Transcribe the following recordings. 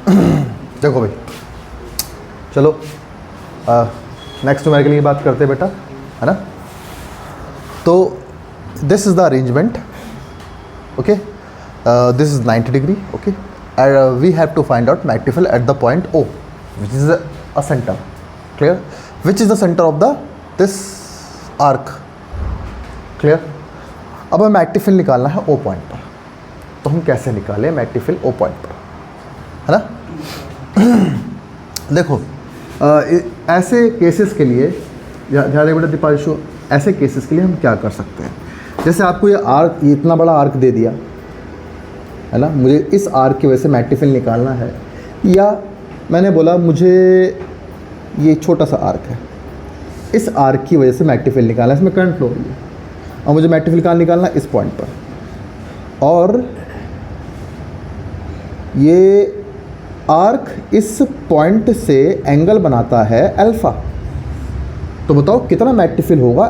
देखो भाई, चलो नेक्स्ट न्यूमेरिकल की बात करते हैं बेटा, है ना। तो this is the arrangement, okay, this is 90 degree, okay, and we have to find out McTefill at the point O, which is a center, clear, which is the center of the this arc, clear। अब हमें McTefill निकालना है O point पर, तो हम कैसे निकालें McTefill O point पर, है ना। देखो ऐसे केसेस के लिए, ध्यान बेटा दीपांशु, ऐसे केसेस के लिए हम क्या कर सकते हैं, जैसे आपको ये आर्क, ये इतना बड़ा आर्क दे दिया है ना, मुझे इस आर्क की वजह से McTefill निकालना है, या मैंने बोला मुझे ये छोटा सा आर्क है, इस आर्क की वजह से McTefill निकालना है, इसमें करंट फ्लो हो रही है, और मुझे McTefill कहाँ निकालना है, इस पॉइंट पर, और ये आर्क इस पॉइंट से एंगल बनाता है अल्फ़ा। तो बताओ कितना McTefill होगा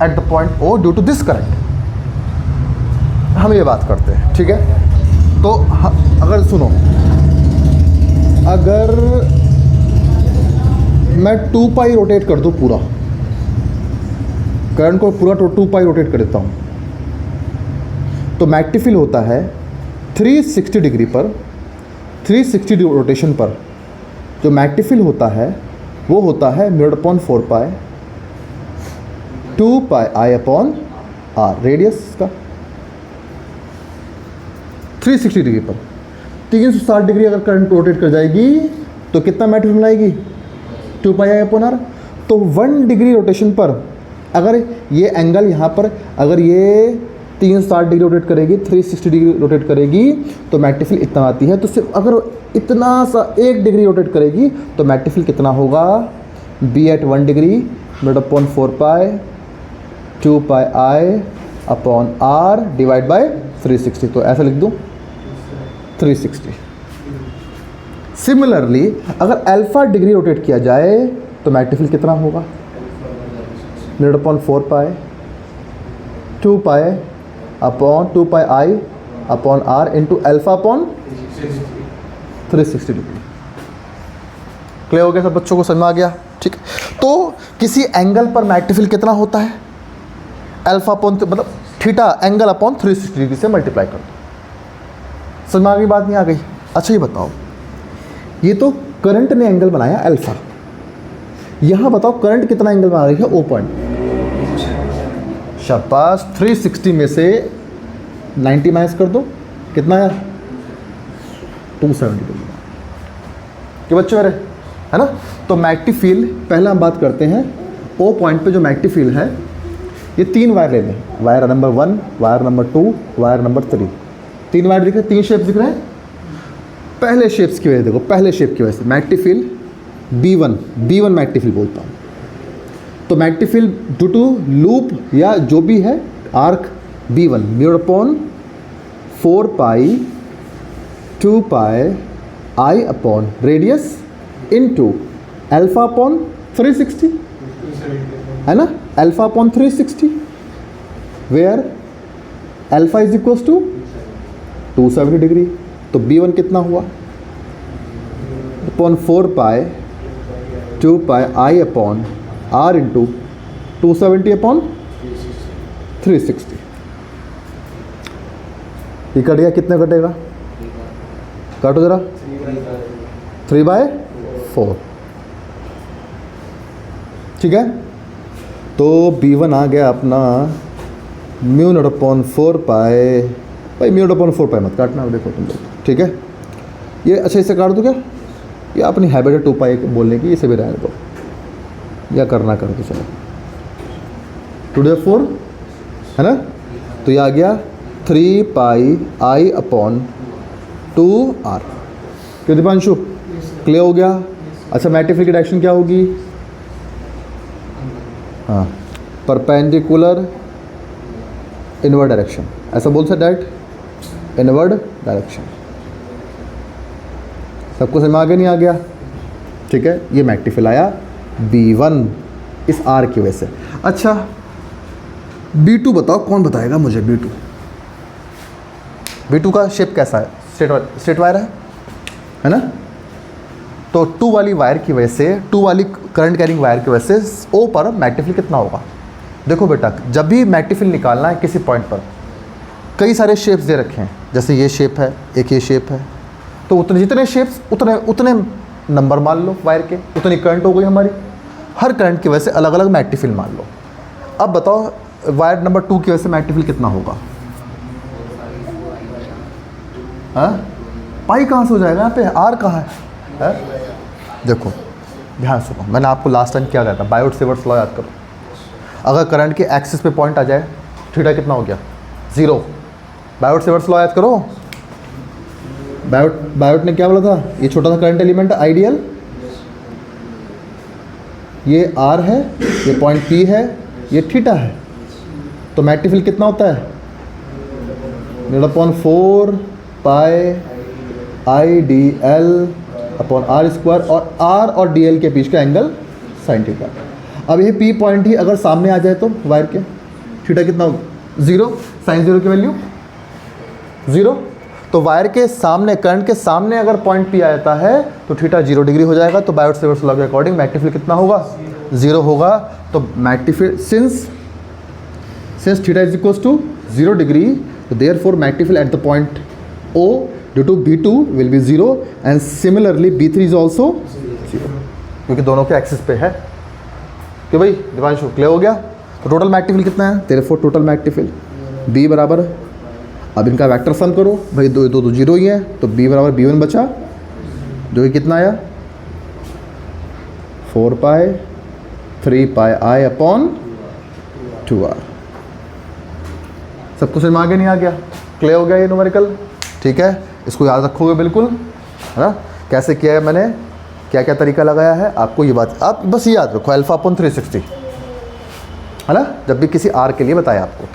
at the point O due to this current. हम ये बात करते हैं, ठीक है। तो अगर सुनो, अगर मैं 2 पाई रोटेट कर दूं, पूरा करंट को पूरा 2 पाई रोटेट कर देता हूं, तो McTefill होता है 360 डिग्री पर, 360 रोटेशन पर जो McTefill होता है वो होता है μ/4 pi 2 pi I upon R, radius का 360 डिग्री पर। 360 डिग्री अगर करंट रोटेट कर जाएगी तो कितना McTefill आएगी, 2 पाई I अपॉन R। तो 1 डिग्री रोटेशन पर अगर ये एंगल यहाँ पर, अगर ये 360 डिग्री रोटेट करेगी, 360 डिग्री रोटेट करेगी, तो McTefill इतना आती है। तो सिर्फ अगर इतना सा 1 डिग्री रोटेट करेगी तो McTefill कितना होगा, B at 1 degree μ/4 pi 2 pi I upon R divide by 360। तो ऐसा लिख दूँ 360। सिमिलरली अगर अल्फ़ा डिग्री रोटेट किया जाए तो McTefill कितना होगा, μ/4 pi 2 pi upon 2 pi I upon R into alpha upon 360 degree. Clear हो गया सब बच्चों को, समझ में आ गया, ठीक है। तो किसी एंगल पर McTefill कितना होता है, अल्फ़ा अपॉन, मतलब थीटा एंगल अपॉन 360 डिग्री से मल्टीप्लाई कर दो। समझ में आ गई बात, नहीं आ गई? अच्छा ये बताओ, ये तो करंट ने एंगल बनाया अल्फ़ा, यहाँ बताओ करंट कितना एंगल बना रही है O पॉइंट। शाबाश, 360 में से 90 माइनस कर दो, कितना आया, 270 डिग्री के बच्चे मेरे, है ना। तो McTefill, पहला हम बात करते हैं O पॉइंट पे जो McTefill है, ये 3 वायर ले लें, wire number 1, wire number 2, wire number 3। 3 wire दिख रहे हैं, 3 शेप्स दिख रहे हैं। पहले शेप्स की वजह देखो, पहले शेप की वजह से McTefill B1 McTefill बोलता हूँ। तो McTefill ड्यू टू लूप या जो भी है arc B1 μ/4 pi 2 pi I upon radius into alpha upon 360, है ना, alpha upon 360, where alpha is equals to 270 degree. तो B1 कितना हुआ, upon 4 pi 2 pi I upon R into 270 upon 360। ये कट गया, कितने कटेगा, काटो जरा, 3/4, ठीक है। तो B1 आ गया अपना μ/4 पाई, भाई μ/4 पाई मत काटना, देखो तुम लोग, ठीक है। ये अच्छा इससे काट दो क्या, ये अपनी हैबिट है 2 पाई बोलने की, इसे भी रहने दो, या करना कर दो, चलो 2/4, है ना। तो ये आ गया 3 पाई I अपॉन 2R। क्यों दीपांशु, क्लियर हो गया। अच्छा McTefill की डायरेक्शन क्या होगी, हाँ, परपेंडिकुलर इनवर्ड डायरेक्शन, ऐसा बोल सकते डायरेक्ट इनवर्ड डायरेक्शन। सबको समझ में आ गया, नहीं आ गया, ठीक है। ये McTefill आया B1 इस R की वजह से। अच्छा B2 बताओ, कौन बताएगा मुझे B2 का शेप कैसा है, स्ट्रेट वायर है है ना। तो 2 वाली वायर की वजह से, 2 वाली करंट कैरिंग वायर की वजह से ओ पर मैग्नेटिक फील्ड कितना होगा। देखो बेटा, जब भी मैग्नेटिक फील्ड निकालना है किसी पॉइंट पर, कई सारे शेप्स दे रखे हैं, जैसे ये शेप है, एक ये शेप है, तो उतने जितने शेप्स उतने नंबर मान लो वायर के, उतनी करंट हो गई हमारी। हर करंट की वजह से अलग अलग मैग्नेटिक फील्ड मान लो। अब बताओ वायर नंबर 2 की वजह से मैग्नेटिक फील्ड कितना होगा। हाँ, पाई कहाँ से हो जाएगा यहाँ पे, आर कहाँ है? देखो ध्यान सुनो, मैंने आपको लास्ट टाइम क्या कहता, बायोट सेवर्ट्स लॉ याद करो। अगर करंट के एक्सिस पे पॉइंट आ जाए, थीटा कितना हो गया, 0। बायोट सेवर्ट्स लॉ याद करो। बायोट ने क्या बोला था, ये छोटा सा करंट एलिमेंट है आइडियल, ये आर है, ये पॉइंट पी है, ये थीटा है, तो मैग्नेटिक फील्ड कितना होता है, 0/4 pi I D L upon R square, और आर और डी एल के बीच का एंगल साइन थीटा। अब ये पी पॉइंट ही अगर सामने आ जाए तो वायर के, थीटा कितना होगा, 0, साइन 0 की वैल्यू 0। तो वायर के सामने, करंट के सामने अगर पॉइंट पी आ जाता है तो थीटा 0 डिग्री हो जाएगा। तो बायोट सेवर्ट्स लॉ के अकॉर्डिंग मैग्नेटिक फील्ड कितना होगा, 0 होगा। तो magnetic field since theta is equals to 0 degree, तो therefore magnetic field at the point O due to B2 will be 0 and similarly B3 is also 0, क्योंकि दोनों के axis पे है। कि भाई दिवांशु क्लियर हो गया। तो टोटल मैग्नेटिक फील्ड कितना है, तेरे four total magnetic field B बराबर, अब इनका वेक्टर सम करो भाई, दो दो 0 ही है, तो B बराबर B1 बचा, जो कि कितना आया 4 पाई 3 पाई I अपॉन 2R। सबको समझ में आ गया, नहीं आ गया, क्लियर हो गया ये न्यूमेरिकल। ठीक है, इसको याद रखोगे बिल्कुल, है ना। कैसे किया है मैंने, क्या क्या तरीका लगाया है, आपको ये बात आप बस याद रखो, अल्फा अपॉन 360, है ना, जब भी किसी आर के लिए बताया आपको।